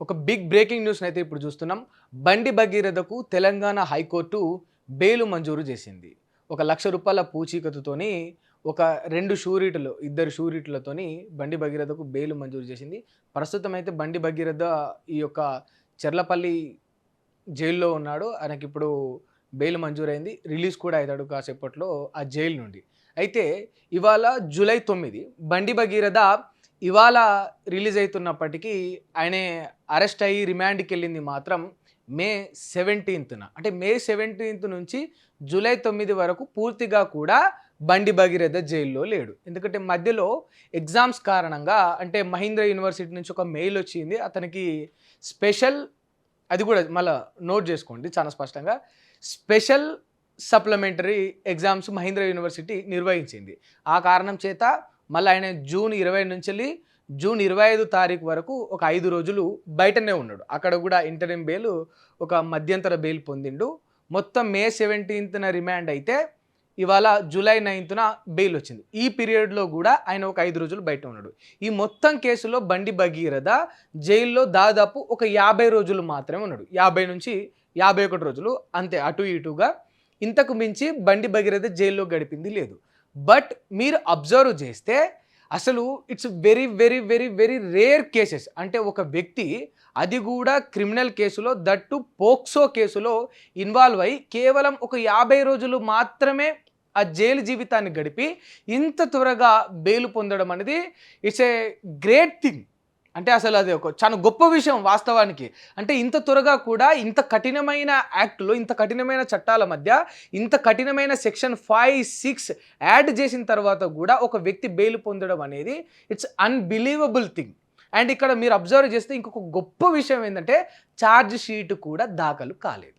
ఒక big breaking news అయితే ఇప్పుడు చూస్తున్నాం. బండి భగీరథకు తెలంగాణ హైకోర్టు బెయిల్ మంజూరు చేసింది. ఒక ₹1,00,000 పూచీకత్తుతోని ఒక 2 షూరిటీలు, ఇద్దరు షూరిటీలతోని బండి భగీరథకు బెయిల్ మంజూరు చేసింది. ప్రస్తుతం అయితే బండి భగీరథ ఈ యొక్క చెర్లపల్లి జైల్‌లో ఉన్నాడు. ఆయనకిప్పుడు బెయిల్ మంజూరైంది. రిలీజ్ కూడా అయితాడు కాసేపట్లో ఆ జైలు నుండి. అయితే ఇవాళ జూలై 9 బండి భగీరథ ఇవాళ రిలీజ్ అయితున్నప్పటికీ ఆయన అరెస్ట్ అయ్యి రిమాండ్‌కెళ్ళింది మాత్రం మే 17న. అంటే మే 17 నుంచి జూలై 9 వరకు పూర్తిగా కూడా బండి భగీరథ జైల్‌లో లేడు. ఎందుకంటే మధ్యలో ఎగ్జామ్స్ కారణంగా అంటే మహీంద్ర యూనివర్సిటీ నుంచి ఒక మెయిల్ వచ్చింది. అతనికి స్పెషల్ అది కూడా మళ్ళా నోట్ చేసుకోండి చాలా స్పష్టంగా. Special supplementary exams Mahindra university నిర్వహించింది. ఆ కారణం చేత మళ్ళీ ఆయన జూన్ 20 నుంచెల్లి జూన్ 25 తారీఖు వరకు ఒక 5 రోజులు బయటనే ఉన్నాడు. అక్కడ కూడా ఇంటరిమ్ బెయిల్, ఒక మధ్యంతర బెయిల్ పొందిండు. మొత్తం మే 17న రిమాండ్ అయితే ఇవాళ జూలై 9న బెయిల్ వచ్చింది. ఈ పీరియడ్‌లో కూడా ఆయన ఒక 5 రోజులు బయట ఉన్నాడు. ఈ మొత్తం కేసులో బండి భగీరథ జైల్‌లో దాదాపు ఒక 50 రోజులు మాత్రమే ఉన్నాడు. 50 నుంచి 51 రోజులు అంతే, అటు ఇటుగా. ఇంతకు మించి బండి భగీరథ జైల్‌లో గడిపింది లేదు. బట్ మీరు అబ్జర్వ్ చేస్తే అసలు it's very very very very rare cases. అంటే ఒక వ్యక్తి అది కూడా క్రిమినల్ కేసులో, దట్టు పోక్సో కేసులో ఇన్వాల్వ్ అయ్యి కేవలం ఒక 50 రోజులు మాత్రమే ఆ జైలు జీవితాన్ని గడిపి ఇంత త్వరగా బెయిల్ పొందడం అనేది ఇట్స్ ఏ గ్రేట్ థింగ్. అంటే అసలు అది ఒక చాలా గొప్ప విషయం వాస్తవానికి. అంటే ఇంత త్వరగా కూడా ఇంత కఠినమైన యాక్ట్‌లో, ఇంత కఠినమైన చట్టాల మధ్య, ఇంత కఠినమైన సెక్షన్ 5, 6 యాడ్ చేసిన తర్వాత కూడా ఒక వ్యక్తి బెయిల్ పొందడం అనేది ఇట్స్ అన్‌బిలీవబుల్ థింగ్. అండ్ ఇక్కడ మీరు అబ్జర్వ్ చేస్తే ఇంకొక గొప్ప విషయం ఏంటంటే ఛార్జ్ షీట్ కూడా దాఖలు కాలేదు.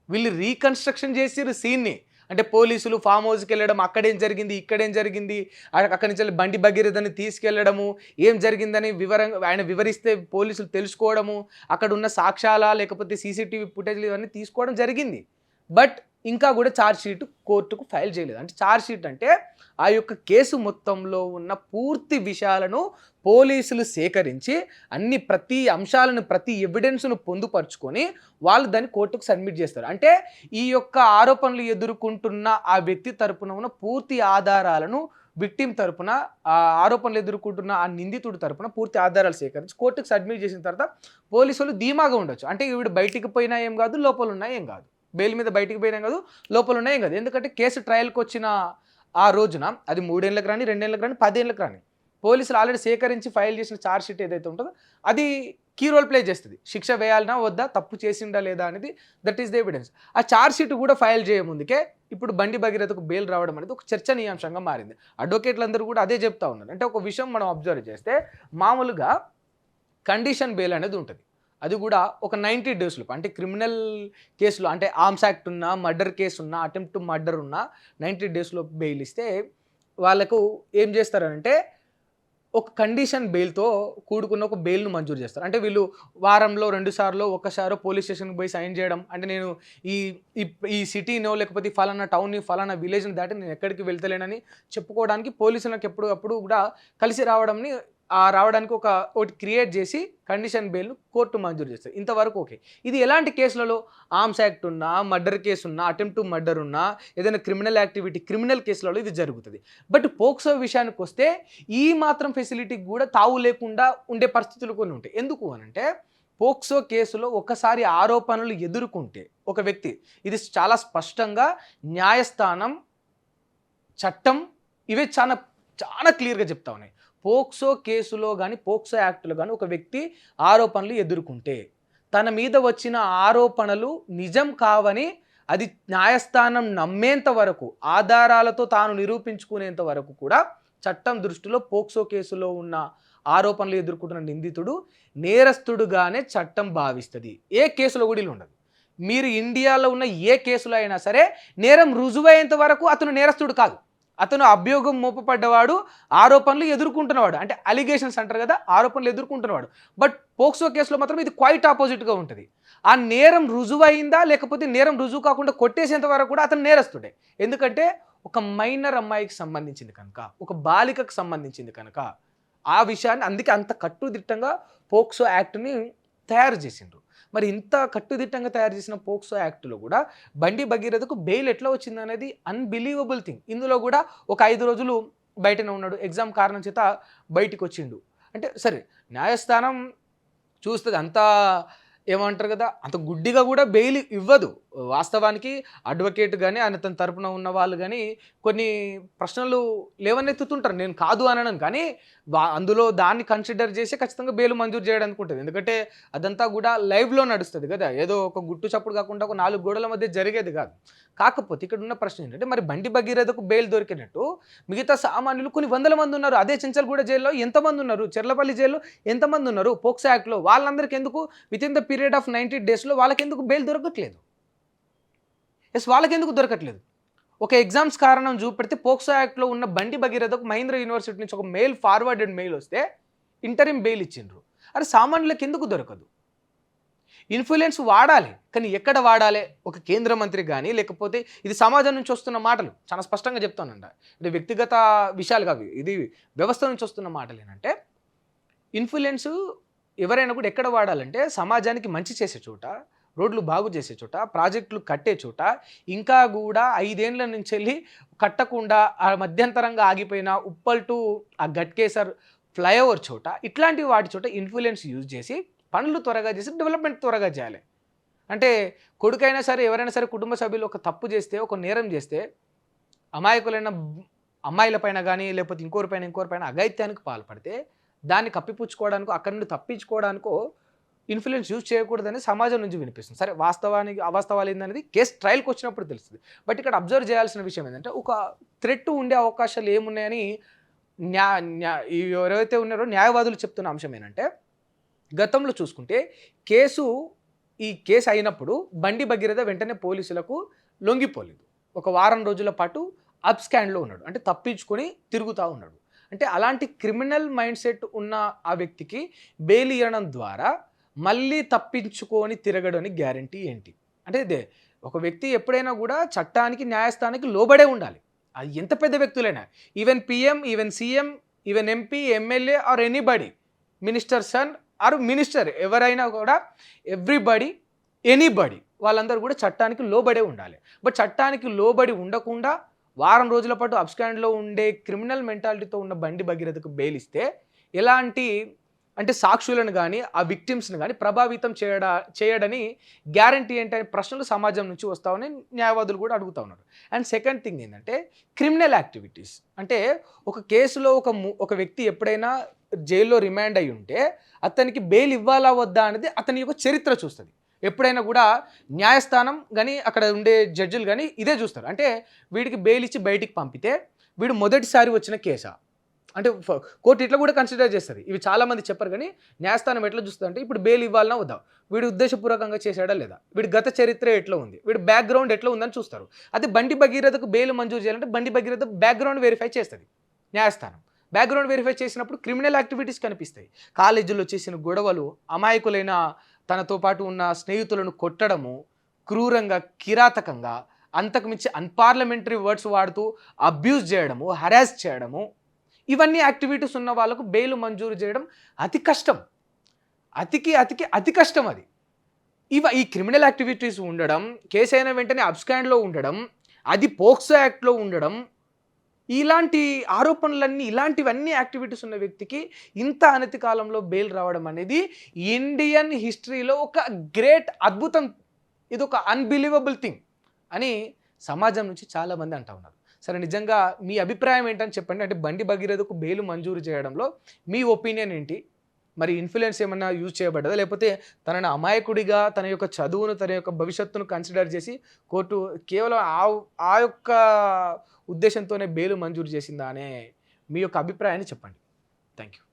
వీళ్ళు రీకన్‌స్ట్రక్షన్ చేసిర్రు సీన్‌ని. అంటే పోలీసులు ఫామ్ హౌస్‌కి వెళ్ళడం, అక్కడేం జరిగింది, ఇక్కడేం జరిగింది, అక్కడి నుంచి బండి భగీరథని తీసుకెళ్లడము, ఏం జరిగిందని ఆయన వివరిస్తే పోలీసులు తెలుసుకోవడము, అక్కడ ఉన్న సాక్ష్యాల లేకపోతే సీసీటీవీ ఫుటేజ్‌లు ఇవన్నీ తీసుకోవడం జరిగింది. బట్ ఇంకా కూడా ఛార్జ్ షీట్ కోర్టుకు ఫైల్ చేయలేదు. అంటే ఛార్జ్ షీట్ అంటే ఆ యొక్క కేసు మొత్తంలో ఉన్న పూర్తి విషయాలను పోలీసులు సేకరించి ప్రతి అంశాలను, ప్రతి ఎవిడెన్స్‌ను పొందుపరుచుకొని వాళ్ళు దాన్ని కోర్టుకు సబ్మిట్ చేస్తారు. అంటే ఈ యొక్క ఆరోపణలు ఎదుర్కొంటున్న ఆ వ్యక్తి తరపున ఉన్న పూర్తి ఆధారాలను విక్టిమ్ తరపున, ఆరోపణలు ఎదుర్కొంటున్న ఆ నిందితుడి తరపున పూర్తి ఆధారాలు సేకరించి కోర్టుకు సబ్మిట్ చేసిన తర్వాత పోలీసులు ధీమాగా ఉండొచ్చు. అంటే వీడు బయటికి పోయినా ఏం కాదు, లోపల ఉన్నా ఏం కాదు, బెయిల్ మీద బయటికి పోయినా కాదు, లోపల ఉన్నా ఏం కాదు. ఎందుకంటే కేసు ట్రయల్కి వచ్చిన ఆ రోజున అది 3 ఏళ్ళకి రాని, 2 ఏళ్ళకి రాని, 10 ఏళ్ళకి రాని, పోలీసులు ఆల్రెడీ సేకరించి ఫైల్ చేసిన ఛార్జ్ షీట్ ఏదైతే ఉంటుందో అది కీ రోల్ ప్లే చేస్తుంది. శిక్ష వేయాలన్నా వద్దా, తప్పు చేసిండా లేదా అనేది దట్ ఈస్ ద ఎవిడెన్స్. ఆ ఛార్జ్ షీట్ కూడా ఫైల్ చేయముందుకే ఇప్పుడు బండి భగీరథకు బెయిల్ రావడం అనేది ఒక చర్చనీయాంశంగా మారింది. అడ్వకేట్లందరూ కూడా అదే చెప్తా ఉన్నారు. అంటే ఒక విషయం మనం అబ్జర్వ్ చేస్తే మామూలుగా కండిషన్ బెయిల్ అనేది ఉంటుంది. అది కూడా ఒక 90 డేస్‌లోపు, అంటే క్రిమినల్ కేసులో, అంటే ఆర్మ్స్ యాక్ట్ ఉన్నా, మర్డర్ కేసు ఉన్నా, అటెంప్ట్ టు మర్డర్ ఉన్నా 90 డేస్‌లోపు బెయిల్ ఇస్తే వాళ్ళకు ఏం చేస్తారంటే ఒక కండిషన్ బెయిల్‌తో కూడుకున్న ఒక బెయిల్‌ను మంజూరు చేస్తారు. అంటే వీళ్ళు వారంలో 2 సార్లో, ఒక్కసారో పోలీస్ స్టేషన్‌కి పోయి సైన్ చేయడం, అంటే నేను ఈ ఈ ఈ సిటీనో లేకపోతే ఫలానా టౌన్‌ని, ఫలానా విలేజ్‌ని దాటి నేను ఎక్కడికి వెళ్తలేనని చెప్పుకోవడానికి పోలీసులకు ఎప్పటికప్పుడు కూడా కలిసి రావడానికి ఒకటి క్రియేట్ చేసి కండిషన్ బెయిల్‌ను కోర్టు మంజూరు చేస్తుంది. ఇంతవరకు ఓకే. ఇది ఎలాంటి కేసులలో, ఆర్మ్స్ యాక్ట్ ఉన్నా, మర్డర్ కేసు ఉన్నా, అటెంప్ట్ టు మర్డర్ ఉన్నా, ఏదైనా క్రిమినల్ యాక్టివిటీ, క్రిమినల్ కేసులలో ఇది జరుగుతుంది. బట్ పోక్సో విషయానికి వస్తే ఈ మాత్రం ఫెసిలిటీకి కూడా తావు లేకుండా ఉండే పరిస్థితులు కొన్ని ఉంటాయి. ఎందుకు అనంటే పోక్సో కేసులో ఒకసారి ఆరోపణలు ఎదుర్కొంటే ఒక వ్యక్తి, ఇది చాలా స్పష్టంగా న్యాయస్థానం, చట్టం ఇవే చాలా చాలా క్లియర్‌గా చెప్తా ఉన్నాయి. పోక్సో కేసులో కానీ, పోక్సో యాక్ట్‌లో కానీ ఒక వ్యక్తి ఆరోపణలు ఎదుర్కొంటే తన మీద వచ్చిన ఆరోపణలు నిజం కావని అది న్యాయస్థానం నమ్మేంత వరకు, ఆధారాలతో తాను నిరూపించుకునేంత వరకు కూడా చట్టం దృష్టిలో పోక్సో కేసులో ఉన్న ఆరోపణలు ఎదుర్కొంటున్న నిందితుడు నేరస్తుడుగానే చట్టం భావిస్తుంది. ఏ కేసులో కూడా ఇలా ఉండదు. మీరు ఇండియాలో ఉన్న ఏ కేసులో అయినా సరే నేరం రుజువయ్యేంత వరకు అతను నేరస్తుడు కాదు. అతను అభియోగం మోపబడ్డవాడు, ఆరోపణలు ఎదుర్కొంటున్నవాడు. అంటే అలిగేషన్స్ అంటారు కదా, ఆరోపణలు ఎదుర్కొంటున్నవాడు. బట్ పోక్సో కేసులో మాత్రం ఇది క్వైట్ ఆపోజిట్‌గా ఉంటుంది. ఆ నేరం రుజువయిందా, లేకపోతే నేరం రుజువు కాకుండా కొట్టేసేంత వరకు కూడా అతను నేరస్తుడే. ఎందుకంటే ఒక మైనర్ అమ్మాయికి సంబంధించింది కనుక, ఒక బాలికకు సంబంధించింది కనుక ఆ విషయాన్ని అందుకే అంత కట్టుదిట్టంగా పోక్సో యాక్ట్‌ని తయారు చేసిండ్రు. మరి ఇంత కట్టుదిట్టంగా తయారు చేసిన పోక్సో యాక్ట్‌లో కూడా బండి భగీరథకు బెయిల్ ఎట్లా వచ్చిందనేది అన్‌బిలీవబుల్ థింగ్. ఇందులో కూడా ఒక 5 రోజులు బయటనే ఉన్నాడు. ఎగ్జామ్ కారణం చేత బయటికొచ్చిండు. అంటే సరే న్యాయస్థానం చూస్తది. అంతా ఏమంటారు కదా! అంత గుడ్డిగా కూడా బెయిల్ ఇవ్వదు. వాస్తవానికి అడ్వకేట్ గాని, తన తరపున ఉన్న వాళ్ళు గాని కొన్ని ప్రశ్నలు లేవనెత్తుతుంటారు. నేను కాదు అనను. కానీ అందులో దాన్ని కన్సిడర్ చేసి ఖచ్చితంగా బెయిల్ మంజూరు చేయడానికి ఉంటది. ఎందుకంటే అదంతా కూడా లైవ్‌లో నడుస్తది కదా! ఏదో ఒక గుట్టు చప్పుడు కాకుండా ఒక 4 గోడల మధ్య జరిగేది కాదు. కాకపోతే ఇక్కడ ఉన్న ప్రశ్న ఏంటంటే మరి బండి భగీరథకు బెయిల్ దొరికినట్టు మిగతా సామాన్యులు కొన్ని వందల మంది ఉన్నారు. అదే చెంచల్గూడ జైల్‌లో ఎంతమంది ఉన్నారు? చెర్లపల్లి జైల్‌లో ఎంతమంది ఉన్నారు? పోక్సో యాక్ట్‌లో వాళ్ళందరికి ఎందుకు వితిన్ ద పీరియడ్ ఆఫ్ 90 డేస్‌లో వాళ్ళకెందుకు బెయిల్ దొరకట్లేదు? వాళ్ళకెందుకు దొరకట్లేదు? ఒక ఎగ్జామ్స్ కారణం చూపెడితే పోక్సో యాక్ట్‌లో ఉన్న బండి భగీరథకు మహీంద్ర యూనివర్సిటీ నుంచి ఒక ఫార్వర్డెడ్ మెయిల్ వస్తే ఇంటరిమ్ బెయిల్ ఇచ్చిండ్రు. అరే సామాన్యులకు ఎందుకు దొరకదు? ఇన్‌ఫ్లుయెన్స్ వాడాలి. కానీ ఎక్కడ వాడాలి? ఒక కేంద్ర మంత్రి గాని లేకపోతే ఇది సమాజం నుంచి వస్తున్న మాటలు. చాలా స్పష్టంగా చెప్తానంట. అంటే వ్యక్తిగత విషయాలు కావు. ఇది వ్యవస్థ నుంచి వస్తున్న మాటలేనంటే ఇన్‌ఫ్లుయెన్స్ ఎవరైనా కూడా ఎక్కడ వాడాలంటే సమాజానికి మంచి చేసే చోట, రోడ్లు బాగు చేసే చోట, ప్రాజెక్టులు కట్టే చోట, ఇంకా కూడా 5 ఏండ్ల నుంచెల్లి కట్టకుండా ఆ మధ్యంతరంగా ఆగిపోయిన ఉప్పల్ టు ఆ గట్కేసర్ ఫ్లైఓవర్ చోట, ఇట్లాంటి వాటి చోట ఇన్‌ఫ్లుయెన్స్ యూజ్ చేసి పనులు త్వరగా చేసి డెవలప్‌మెంట్ త్వరగా చేయాలి. అంటే కొడుకైనా సరే, ఎవరైనా సరే కుటుంబ సభ్యులు ఒక తప్పు చేస్తే, ఒక నేరం చేస్తే అమాయకులైన అమ్మాయిల పైన గానీ, లేకపోతే ఇంకోరి పైన అఘాయిత్యానికి పాల్పడితే దాన్ని కప్పిపుచ్చుకోవడానికో, అక్కడి నుండి తప్పించుకోవడానికో ఇన్‌ఫ్లుయెన్స్ యూజ్ చేయకూడదని సమాజం నుంచి వినిపిస్తుంది. సరే వాస్తవానికి అవాస్తవాలు ఏందనేది కేస్ ట్రయల్‌కి వచ్చినప్పుడు తెలుస్తుంది. బట్ ఇక్కడ అబ్జర్వ్ చేయాల్సిన విషయం ఏంటంటే ఒక థ్రెట్ ఉండే అవకాశాలు ఏమున్నాయని న్యా న్యా ఎవరైతే ఉన్నారో న్యాయవాదులు చెప్తున్న అంశం ఏంటంటే గతంలో చూసుకుంటే ఈ కేసు అయినప్పుడు బండి భగీరథ వెంటనే పోలీసులకు లొంగిపోలేదు. ఒక వారం రోజుల పాటు అబ్స్కాండ్‌లో ఉన్నాడు. అంటే తప్పించుకొని తిరుగుతూ ఉన్నాడు. అంటే అలాంటి క్రిమినల్ మైండ్ సెట్ ఉన్న ఆ వ్యక్తికి బెయిల్ ఇవ్వడం ద్వారా మళ్ళీ తప్పించుకొని తిరగడానికి గ్యారంటీ ఏంటి? అంటే ఒక వ్యక్తి ఎప్పుడైనా కూడా చట్టానికి, న్యాయస్థానానికి లోబడే ఉండాలి. అది ఎంత పెద్ద వ్యక్తులైనా. Even PM, even CM, even MP, MLA or anybody, minister son or minister ఎవరైనా కూడా ఎనీబడీ వాళ్ళందరూ కూడా చట్టానికి లోబడే ఉండాలి. బట్ చట్టానికి లోబడి ఉండకుండా వారం రోజుల పాటు అబ్స్కాండ్‌లో ఉండే క్రిమినల్ మెంటాలిటీతో ఉన్న బండి భగీరథకు బెయిల్ ఇస్తే ఎలాంటి అంటే సాక్షులను గానీ, ఆ విక్టిమ్స్‌ని గానీ ప్రభావితం చేయడని గ్యారంటీ ఏంటనే ప్రశ్నలు సమాజం నుంచి వస్తా ఉన్నాయి. న్యాయవాదులు కూడా అడుగుతా ఉన్నారు. అండ్ సెకండ్ థింగ్ ఏంటంటే క్రిమినల్ యాక్టివిటీస్. అంటే ఒక కేసులో ఒక వ్యక్తి ఎప్పుడైనా జైల్లో రిమాండ్ అయ్యి ఉంటే అతనికి బెయిల్ ఇవ్వాలా వద్దా అనేది అతని యొక్క చరిత్ర చూస్తుంది. ఎప్పుడైనా కూడా న్యాయస్థానం కానీ అక్కడ ఉండే జడ్జిలు కానీ ఇదే చూస్తారు. అంటే వీడికి బెయిల్ ఇచ్చి బయటికి పంపితే వీడు మొదటిసారి వచ్చిన కేసా? అంటే కోర్టు ఇట్లా కూడా కన్సిడర్ చేస్తుంది. ఇవి చాలామంది చెప్పరు కానీ న్యాయస్థానం ఎట్లా చూస్తుంది అంటే ఇప్పుడు బెయిల్ ఇవ్వాలన్నా వద్దా, వీడు ఉద్దేశపూర్వకంగా చేశాడా లేదా, వీడి గత చరిత్ర ఎట్లా ఉంది, వీడి బ్యాక్గ్రౌండ్ ఎట్లా ఉందని చూస్తారు. అదే బండి భగీరథకు బెయిల్ మంజూరు చేయాలంటే బండి భగీరథ బ్యాక్గ్రౌండ్ వెరిఫై చేస్తుంది న్యాయస్థానం. బ్యాక్గ్రౌండ్ వెరిఫై చేసినప్పుడు క్రిమినల్ యాక్టివిటీస్ కనిపిస్తాయి. కాలేజీలో చేసిన గొడవలు, అమాయకులైన తనతో పాటు ఉన్న స్నేహితులను కొట్టడము, క్రూరంగా, కిరాతకంగా, అంతకుమించి అన్పార్లమెంటరీ వర్డ్స్ వాడుతూ అబ్యూజ్ చేయడము, హరాస్ చేయడము, ఇవన్నీ యాక్టివిటీస్ ఉన్న వాళ్ళకు బెయిల్ మంజూరు చేయడం అతి కష్టం. అతి కష్టం అది. ఈ క్రిమినల్ యాక్టివిటీస్ ఉండడం, కేసు అయిన వెంటనే అబ్స్కాండ్‌లో ఉండడం, అది పోక్సో యాక్ట్‌లో ఉండడం, ఇలాంటి ఆరోపణలన్నీ, ఇలాంటివన్నీ యాక్టివిటీస్ ఉన్న వ్యక్తికి ఇంత అనతి కాలంలో బెయిల్ రావడం అనేది ఇండియన్ హిస్టరీలో ఒక గ్రేట్ అద్భుతం. ఇది ఒక అన్బిలీవబుల్ థింగ్ అని సమాజం నుంచి చాలామంది అంటా ఉన్నారు. సరే నిజంగా మీ అభిప్రాయం ఏంటని చెప్పండి. అంటే బండి భగీరథకు బెయిల్ మంజూరు చేయడంలో మీ ఒపీనియన్ ఏంటి? మరి ఇన్‌ఫ్లుయెన్స్ ఏమన్నా యూజ్ చేయబడ్డదా? లేకపోతే తనని అమాయకుడిగా, తన యొక్క చదువును, తన యొక్క భవిష్యత్తును కన్సిడర్ చేసి కోర్టు కేవలం ఆ యొక్క ఉద్దేశంతోనే బెయిల్ మంజూరు చేసిందా అనే మీ యొక్క అభిప్రాయాన్ని చెప్పండి. Thank you.